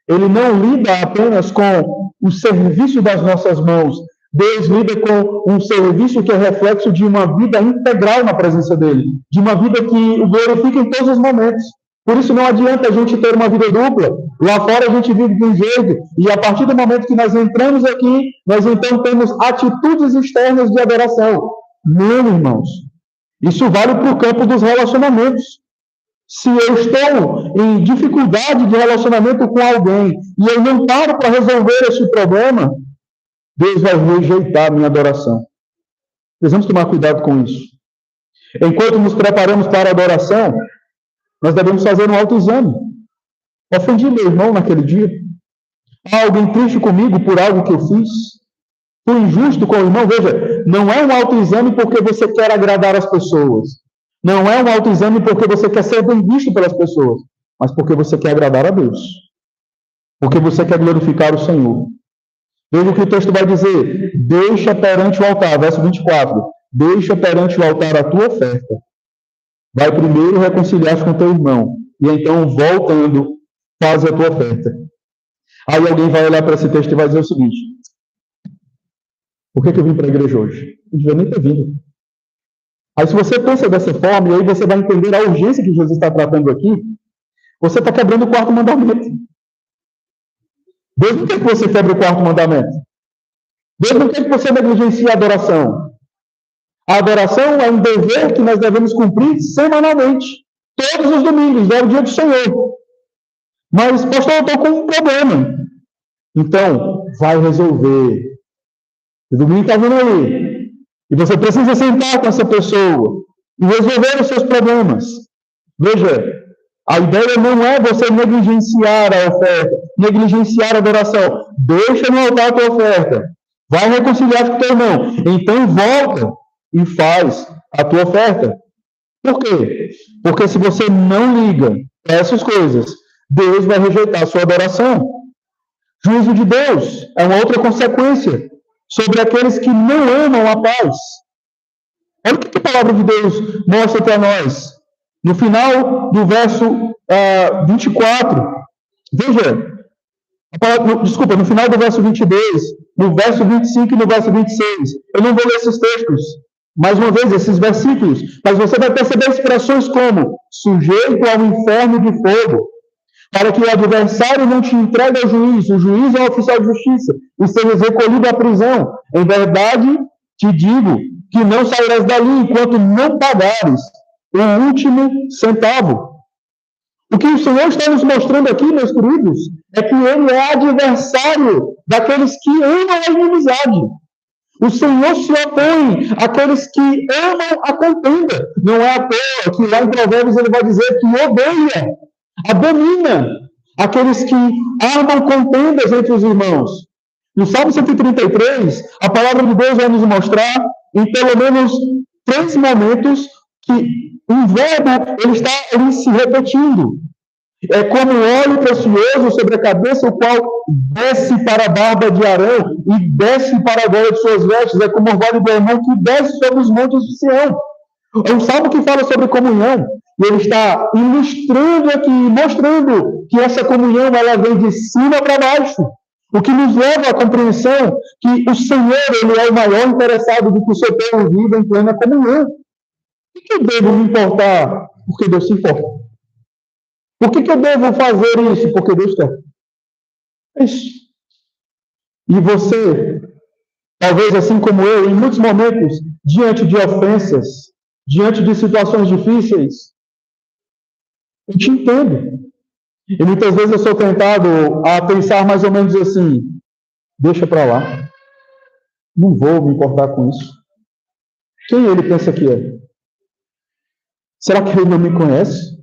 ele não lida apenas com o serviço das nossas mãos. Deus lida com um serviço que é reflexo de uma vida integral na presença dele, de uma vida que o glorifica em todos os momentos. Por isso não adianta a gente ter uma vida dupla. Lá fora a gente vive de um jeito, e a partir do momento que nós entramos aqui, nós então temos atitudes externas de adoração. Não, irmãos. Isso vale para o campo dos relacionamentos. Se eu estou em dificuldade de relacionamento com alguém e eu não paro para resolver esse problema, Deus vai rejeitar a minha adoração. Precisamos tomar cuidado com isso. Enquanto nos preparamos para a adoração, nós devemos fazer um autoexame. Ofendi meu irmão naquele dia? Há alguém triste comigo por algo que eu fiz? Fui injusto com o irmão? Veja, não é um autoexame porque você quer agradar as pessoas. Não é um autoexame porque você quer ser bem visto pelas pessoas, mas porque você quer agradar a Deus. Porque você quer glorificar o Senhor. Veja o que o texto vai dizer. Deixa perante o altar, verso 24. Deixa perante o altar a tua oferta. Vai primeiro reconciliar-se com teu irmão. E então, voltando, faz a tua oferta. Aí alguém vai olhar para esse texto e vai dizer o seguinte: por que eu vim para a igreja hoje? Não devia nem ter vindo. Aí se você pensa dessa forma, e aí você vai entender a urgência que Jesus está tratando aqui, você está quebrando o quarto mandamento. Deus não quer que você quebre o quarto mandamento. Deus não quer que você negligencie a adoração. A adoração é um dever que nós devemos cumprir semanalmente. Todos os domingos, é o dia do Senhor. Mas, pastor, eu estou com um problema. Então, vai resolver. O domingo está vindo aí. E você precisa sentar com essa pessoa e resolver os seus problemas. Veja, a ideia não é você negligenciar a oferta, negligenciar a adoração. Deixa no altar a tua oferta. Vai reconciliar com teu irmão. Então volta e faz a tua oferta. Por quê? Porque se você não liga a essas coisas, Deus vai rejeitar a sua adoração. Juízo de Deus é uma outra consequência sobre aqueles que não amam a paz. Olha o que a palavra de Deus mostra para nós. No final do verso 24, veja, no final do verso 22, no verso 25 e no verso 26, eu não vou ler esses textos, mais uma vez, esses versículos, mas você vai perceber expressões como sujeito ao inferno de fogo, para que o adversário não te entregue ao juiz, o juiz é o oficial de justiça, e sejas recolhido à prisão. Em verdade, te digo que não sairás dali enquanto não pagares o último centavo. O que o Senhor está nos mostrando aqui, meus queridos, é que Ele é adversário daqueles que amam a inimizade. O Senhor se opõe àqueles que amam a contenda. Não é à toa que lá em Provérbios ele vai dizer que odeia, abomina aqueles que armam contendas entre os irmãos. No Salmo 133, a palavra de Deus vai nos mostrar, em pelo menos 3 momentos, que um verbo ele está ali se repetindo. É como um óleo precioso sobre a cabeça, o qual desce para a barba de Arão e desce para a gola de suas vestes. É como o orvalho do Hermon que desce sobre os montes de Sião. É um salmo que fala sobre comunhão. E ele está ilustrando aqui, mostrando que essa comunhão ela vem de cima para baixo. O que nos leva à compreensão que o Senhor ele é o maior interessado do que o seu povo vive em plena comunhão. Por que eu devo me importar? Porque Deus se importa. Por que eu devo fazer isso? Porque Deus quer. É isso. E você, talvez assim como eu, em muitos momentos, diante de ofensas, diante de situações difíceis, eu te entendo. E muitas vezes eu sou tentado a pensar mais ou menos assim: deixa para lá. Não vou me importar com isso. Quem ele pensa que é? Será que ele não me conhece?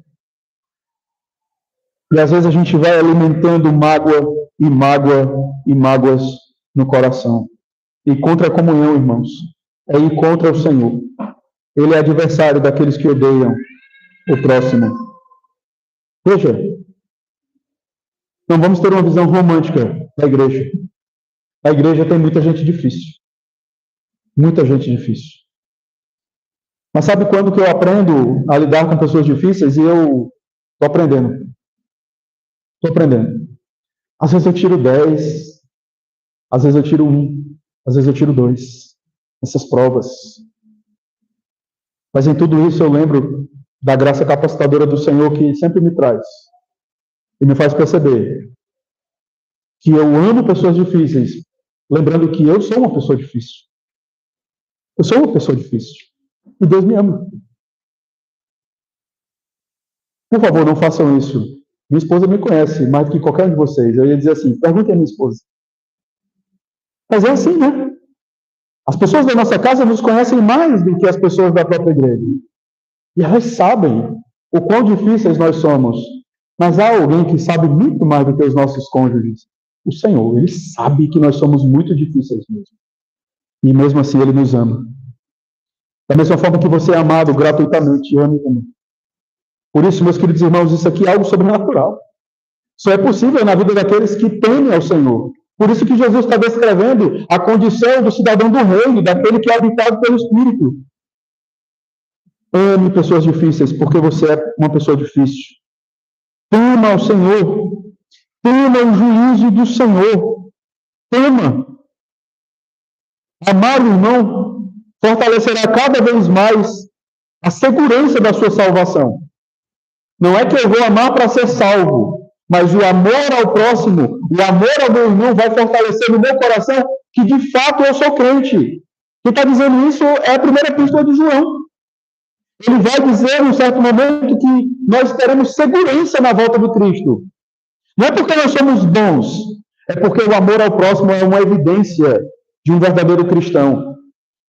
E às vezes a gente vai alimentando mágoa e mágoa e mágoas no coração. E contra a comunhão, irmãos, é ir contra o Senhor. Ele é adversário daqueles que odeiam o próximo. Veja, não vamos ter uma visão romântica da igreja. A igreja tem muita gente difícil. Muita gente difícil. Mas sabe quando que eu aprendo a lidar com pessoas difíceis? E eu estou aprendendo. Estou aprendendo. Às vezes eu tiro 10, às vezes eu tiro 1, às vezes eu tiro 2. Essas provas. Mas em tudo isso eu lembro da graça capacitadora do Senhor que sempre me traz. E me faz perceber que eu amo pessoas difíceis, lembrando que eu sou uma pessoa difícil. Eu sou uma pessoa difícil. E Deus me ama. Por favor, não façam isso. Minha esposa me conhece mais do que qualquer um de vocês. Eu ia dizer assim, pergunte a minha esposa. Mas é assim, né? As pessoas da nossa casa nos conhecem mais do que as pessoas da própria igreja. E elas sabem o quão difíceis nós somos. Mas há alguém que sabe muito mais do que os nossos cônjuges. O Senhor, Ele sabe que nós somos muito difíceis mesmo. E mesmo assim Ele nos ama. Da mesma forma que você é amado gratuitamente, ame também. Por isso, meus queridos irmãos, isso aqui é algo sobrenatural. Só é possível na vida daqueles que temem ao Senhor. Por isso que Jesus está descrevendo a condição do cidadão do reino, daquele que é habitado pelo Espírito. Ame pessoas difíceis, porque você é uma pessoa difícil. Tema ao Senhor. Tema o juízo do Senhor. Tema. Amar o irmão fortalecerá cada vez mais a segurança da sua salvação. Não é que eu vou amar para ser salvo, mas o amor ao próximo, o amor ao meu irmão vai fortalecer no meu coração que de fato eu sou crente. Quem está dizendo isso é a primeira epístola de João. Ele vai dizer em um certo momento que nós teremos segurança na volta de Cristo. Não é porque nós somos bons, é porque o amor ao próximo é uma evidência de um verdadeiro cristão.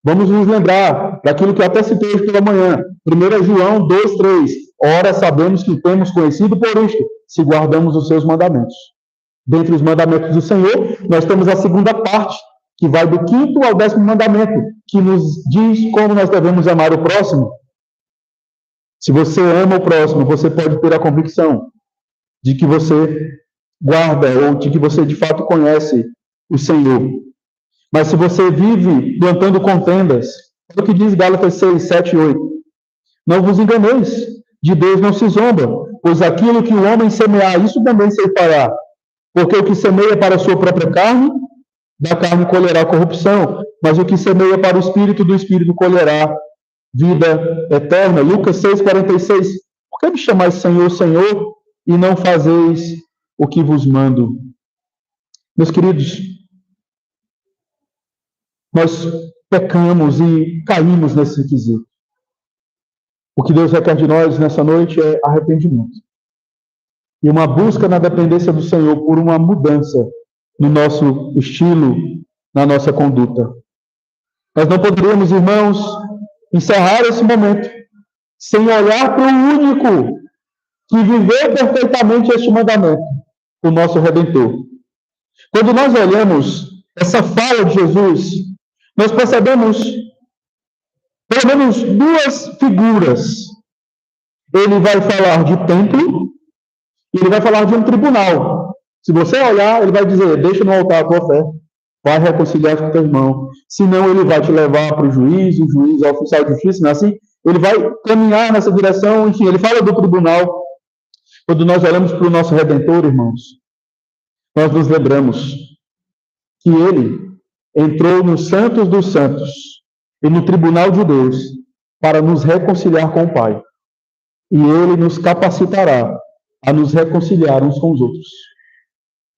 Vamos nos lembrar daquilo que eu até citei hoje pela manhã. 1 João 2,3. Ora, sabemos que temos conhecido por isto, se guardamos os seus mandamentos. Dentre os mandamentos do Senhor, nós temos a segunda parte, que vai do 5º ao 10º mandamento, que nos diz como nós devemos amar o próximo. Se você ama o próximo, você pode ter a convicção de que você guarda, ou de que você de fato conhece o Senhor. Mas se você vive plantando contendas, olha o que diz Gálatas 6, 7 e 8. Não vos enganeis, de Deus não se zomba, pois aquilo que o homem semear, isso também se fará. Porque o que semeia para a sua própria carne, da carne colherá corrupção, mas o que semeia para o Espírito, do Espírito colherá vida eterna. Lucas 6, 46. Por que me chamais Senhor, Senhor, e não fazeis o que vos mando? Meus queridos, nós pecamos e caímos nesse requisito. O que Deus requer de nós nessa noite é arrependimento. E uma busca na dependência do Senhor por uma mudança no nosso estilo, na nossa conduta. Nós não poderíamos, irmãos, encerrar esse momento sem olhar para o único que viveu perfeitamente este mandamento, o nosso Redentor. Quando nós olhamos essa fala de Jesus, nós percebemos pelo menos duas figuras. Ele vai falar de templo e ele vai falar de um tribunal. Se você olhar, ele vai dizer, deixa no altar a tua fé, vai reconciliar com teu irmão. Senão ele vai te levar para o juiz é oficial de justiça, não é assim? Ele vai caminhar nessa direção, enfim, ele fala do tribunal. Quando nós olhamos para o nosso Redentor, irmãos, nós nos lembramos que ele entrou nos santos dos santos e no tribunal de Deus para nos reconciliar com o Pai. E ele nos capacitará a nos reconciliar uns com os outros.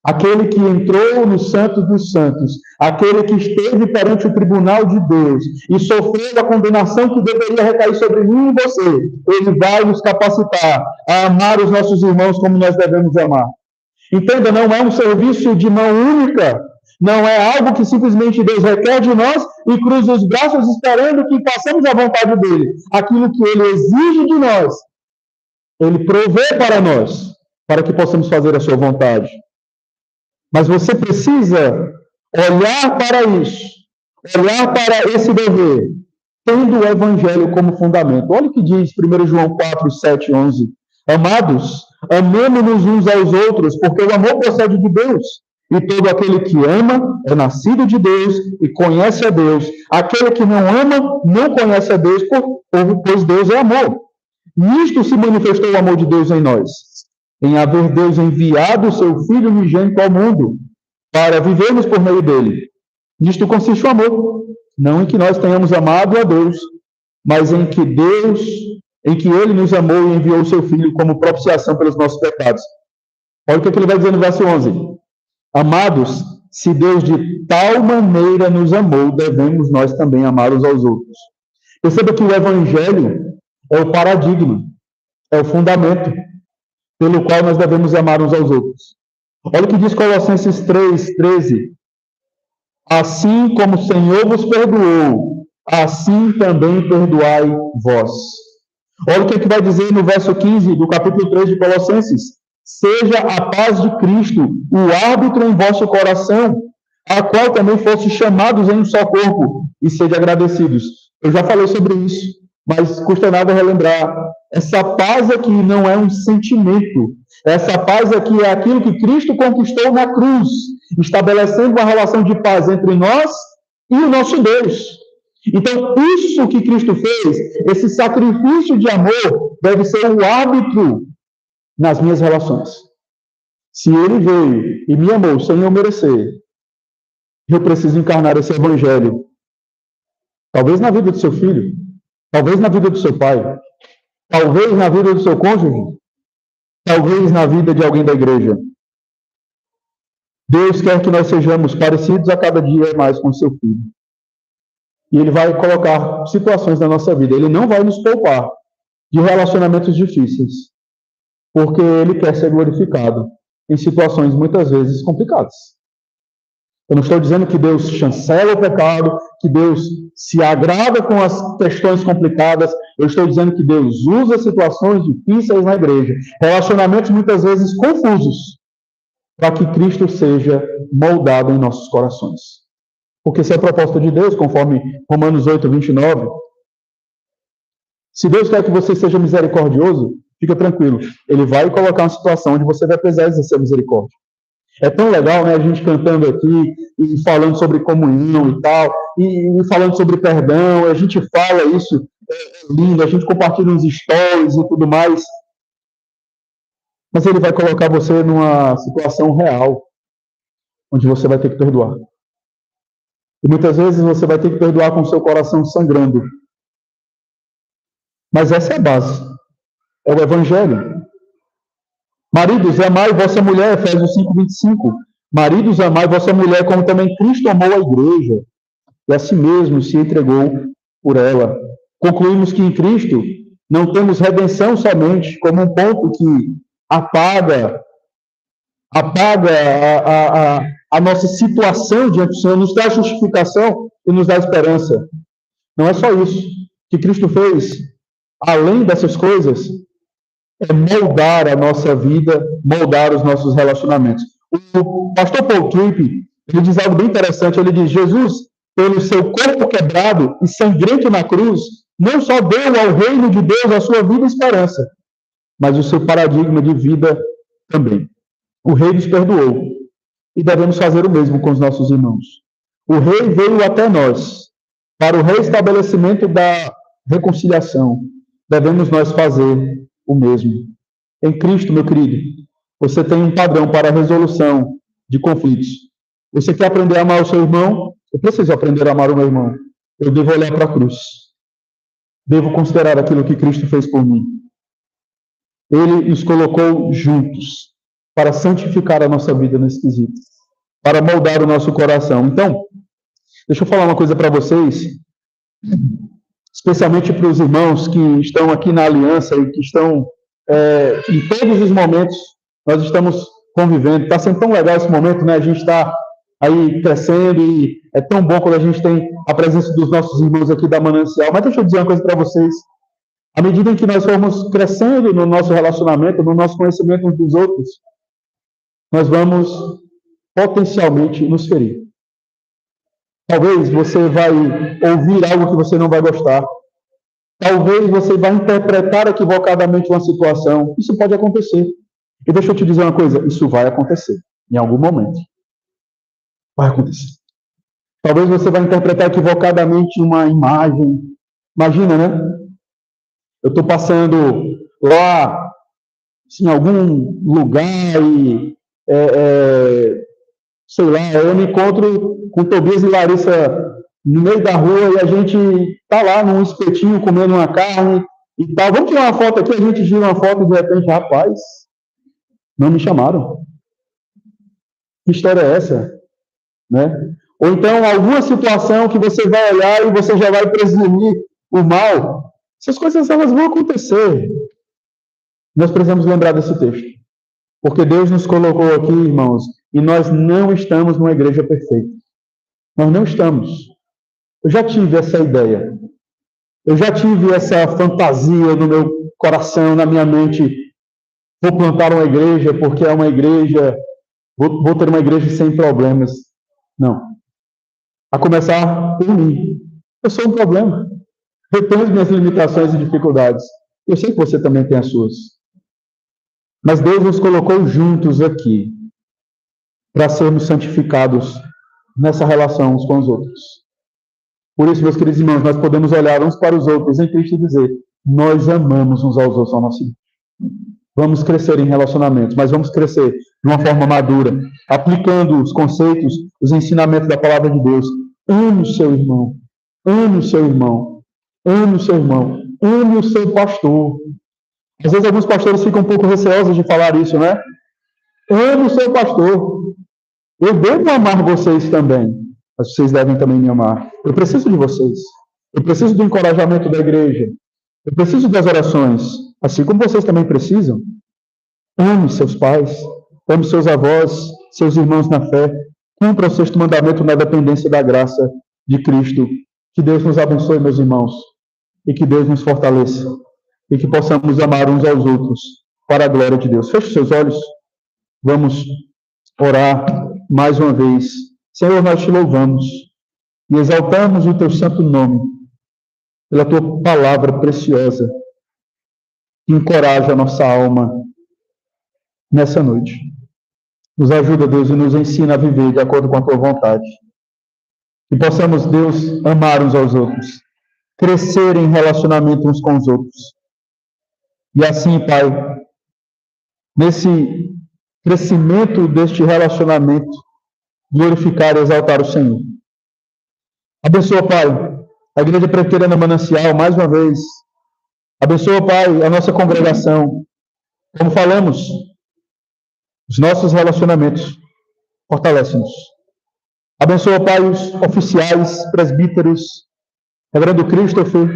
Aquele que entrou no santo dos santos, aquele que esteve perante o tribunal de Deus e sofreu a condenação que deveria recair sobre mim e você, ele vai nos capacitar a amar os nossos irmãos como nós devemos amar. Entenda, não é um serviço de mão única, não é algo que simplesmente Deus requer de nós e cruza os braços esperando que façamos a vontade dele. Aquilo que ele exige de nós, ele provê para nós, para que possamos fazer a sua vontade. Mas você precisa olhar para isso, olhar para esse dever, tendo o Evangelho como fundamento. Olha o que diz 1 João 4, 7 e 11. Amados, amemo-nos uns aos outros, porque o amor procede de Deus. E todo aquele que ama é nascido de Deus e conhece a Deus. Aquele que não ama não conhece a Deus, pois Deus é amor. Nisto se manifestou o amor de Deus em nós, em haver Deus enviado o seu Filho unigênito ao mundo, para vivermos por meio dele. Nisto consiste o amor, não em que nós tenhamos amado a Deus, mas em que ele nos amou e enviou o seu Filho como propiciação pelos nossos pecados. Olha o que ele vai dizer no verso 11. Amados, se Deus de tal maneira nos amou, devemos nós também amar uns aos outros. Perceba que o Evangelho é o paradigma, é o fundamento. pelo qual nós devemos amar uns aos outros. Olha o que diz Colossenses 3:13. Assim como o Senhor vos perdoou, assim também perdoai vós. Olha o que vai dizer no verso 15 do capítulo 3 de Colossenses. Seja a paz de Cristo o árbitro em vosso coração, a qual também fosse chamados em um só corpo, e sede agradecidos. Eu já falei sobre isso, mas custa nada relembrar. Essa paz aqui não é um sentimento. Essa paz aqui é aquilo que Cristo conquistou na cruz, estabelecendo uma relação de paz entre nós e o nosso Deus. Então, isso que Cristo fez, esse sacrifício de amor, deve ser o árbitro nas minhas relações. Se ele veio e me amou sem eu merecer, eu preciso encarnar esse evangelho. Talvez na vida do seu filho, talvez na vida do seu pai, talvez na vida do seu cônjuge, talvez na vida de alguém da igreja. Deus quer que nós sejamos parecidos a cada dia mais com o seu filho. E ele vai colocar situações na nossa vida. Ele não vai nos poupar de relacionamentos difíceis, porque ele quer ser glorificado em situações muitas vezes complicadas. Eu não estou dizendo que Deus chancela o pecado, que Deus se agrada com as questões complicadas. Eu estou dizendo que Deus usa situações difíceis na igreja, relacionamentos muitas vezes confusos, para que Cristo seja moldado em nossos corações. Porque essa é a proposta de Deus, conforme Romanos 8:29. Se Deus quer que você seja misericordioso, fica tranquilo. Ele vai colocar uma situação onde você vai precisar exercer misericórdia. É tão legal, né, a gente cantando aqui e falando sobre comunhão e tal, e falando sobre perdão, a gente fala isso, é lindo, a gente compartilha uns stories e tudo mais, mas ele vai colocar você numa situação real, onde você vai ter que perdoar. E muitas vezes você vai ter que perdoar com o seu coração sangrando. Mas essa é a base, é o Evangelho. Maridos, amai vossa mulher, Efésios 5:25. Maridos, amai vossa mulher, como também Cristo amou a igreja, e a si mesmo se entregou por ela. Concluímos que em Cristo não temos redenção somente como um ponto que apaga a nossa situação diante do Senhor, nos dá justificação e nos dá esperança. Não é só isso que Cristo fez. Além dessas coisas, é moldar a nossa vida, moldar os nossos relacionamentos. O pastor Paul Tripp, ele diz algo bem interessante. Ele diz: Jesus, pelo seu corpo quebrado e sangrento na cruz, não só deu ao reino de Deus a sua vida e esperança, mas o seu paradigma de vida também. O rei nos perdoou e devemos fazer o mesmo com os nossos irmãos. O rei veio até nós para o reestabelecimento da reconciliação. Devemos nós fazer o mesmo. Em Cristo, meu querido, você tem um padrão para a resolução de conflitos. Você quer aprender a amar o seu irmão? Eu preciso aprender a amar o meu irmão. Eu devo olhar para a cruz. Devo considerar aquilo que Cristo fez por mim. Ele nos colocou juntos para santificar a nossa vida nesse quesito, para moldar o nosso coração. Então, deixa eu falar uma coisa para vocês, especialmente para os irmãos que estão aqui na aliança e que estão em todos os momentos, nós estamos convivendo. Está sendo tão legal esse momento, né? A gente está aí crescendo e é tão bom quando a gente tem a presença dos nossos irmãos aqui da Manancial. Mas deixa eu dizer uma coisa para vocês. À medida em que nós formos crescendo no nosso relacionamento, no nosso conhecimento uns dos outros, nós vamos potencialmente nos ferir. Talvez você vai ouvir algo que você não vai gostar. Talvez você vai interpretar equivocadamente uma situação. Isso pode acontecer. E deixa eu te dizer uma coisa, isso vai acontecer em algum momento. Vai acontecer. Talvez você vai interpretar equivocadamente uma imagem. Imagina, né? Eu estou passando lá em algum lugar e sei lá, eu me encontro com Tobias e Larissa no meio da rua e a gente tá lá num espetinho comendo uma carne e tal. Vamos tirar uma foto aqui, a gente tira uma foto e de repente, rapaz, não me chamaram. Que história é essa? Né? Ou então, alguma situação que você vai olhar e você já vai presumir o mal. Essas coisas, elas vão acontecer. Nós precisamos lembrar desse texto. Porque Deus nos colocou aqui, irmãos, e nós não estamos numa igreja perfeita. Nós não estamos. Eu já tive essa ideia. Eu já tive essa fantasia no meu coração, na minha mente. Vou plantar uma igreja porque é uma igreja. Vou ter uma igreja sem problemas. Não. A começar por mim. Eu sou um problema. Eu tenho as minhas limitações e dificuldades. Eu sei que você também tem as suas. Mas Deus nos colocou juntos aqui para sermos santificados nessa relação uns com os outros. Por isso, meus queridos irmãos, nós podemos olhar uns para os outros em Cristo e dizer: nós amamos uns aos outros ao nosso Deus. Vamos crescer em relacionamentos, mas vamos crescer de uma forma madura, aplicando os conceitos, os ensinamentos da palavra de Deus. Ame o seu irmão, ame o seu irmão, ame o seu irmão, ame o seu pastor. Às vezes alguns pastores ficam um pouco receosos de falar isso, né? Ame o seu pastor. Eu devo amar vocês também, mas vocês devem também me amar. Eu preciso de vocês. Eu preciso do encorajamento da igreja. Eu preciso das orações, assim como vocês também precisam. Ame seus pais, ame seus avós, seus irmãos na fé. Cumpra o sexto mandamento na dependência da graça de Cristo. Que Deus nos abençoe, meus irmãos, e que Deus nos fortaleça, e que possamos amar uns aos outros para a glória de Deus. Feche seus olhos. Vamos orar mais uma vez. Senhor, nós te louvamos e exaltamos o teu santo nome pela tua palavra preciosa que encoraja a nossa alma nessa noite. Nos ajuda, Deus, e nos ensina a viver de acordo com a tua vontade. Que possamos, Deus, amar uns aos outros, crescer em relacionamento uns com os outros. E assim, Pai, nesse crescimento deste relacionamento, glorificar e exaltar o Senhor. Abençoa, Pai, a Igreja Presbiteriana Manancial, mais uma vez. Abençoa, Pai, a nossa congregação. Como falamos, os nossos relacionamentos, fortalece-nos. Abençoa, Pai, os oficiais, presbíteros, Reverendo Christopher,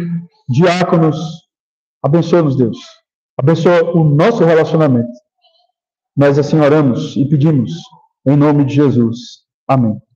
diáconos. Abençoa-nos, Deus. Abençoa o nosso relacionamento. Nós assim oramos e pedimos, em nome de Jesus. Amém.